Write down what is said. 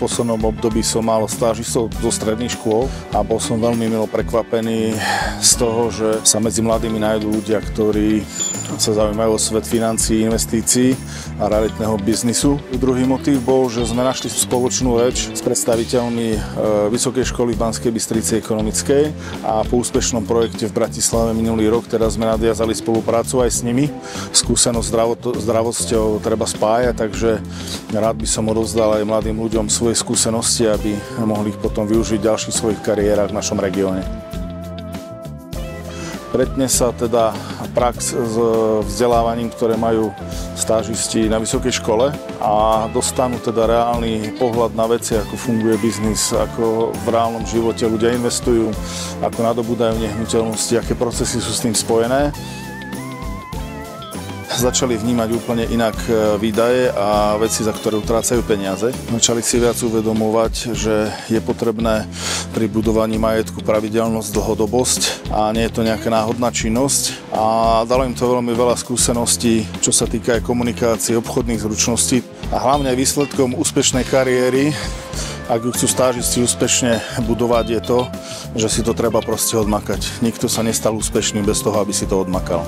poslednom období som mal stážistov zo stredných škôl a bol som veľmi milo prekvapený z toho, že sa medzi mladými nájdú ľudia, ktorí sa zaujímajú o svet financií, investícií a realitného biznisu. Druhý motív bol, že sme našli spoločnú reč s predstaviteľmi Vysokej školy v Banskej Bystrici ekonomickej a po úspešnom projekte v Bratislave minulý rok teraz sme nadviazali spoluprácu aj s nimi. Skúsenosť zdravosťou treba spájať, takže rád by som odovzdal aj mladým ľuďom svoje skúsenosti, aby mohli ich potom využiť v ďalších svojich kariérach v našom regióne. Pretne sa teda prax s vzdelávaním, ktoré majú stážisti na vysokej škole a dostanú teda reálny pohľad na veci, ako funguje biznis, ako v reálnom živote ľudia investujú, ako nadobúdajú nehnuteľnosti, aké procesy sú s tým spojené. Začali vnímať úplne inak výdaje a veci, za ktoré utrácajú peniaze. Začali si viac uvedomovať, že je potrebné pri budovaní majetku pravidelnosť, dlhodobosť a nie je to nejaká náhodná činnosť. A dalo im to veľmi veľa skúseností, čo sa týka aj komunikácie, obchodných zručností a hlavne aj výsledkom úspešnej kariéry. Ak ju chcú stážisti úspešne budovať, je to, že si to treba proste odmakať. Nikto sa nestal úspešným bez toho, aby si to odmakal.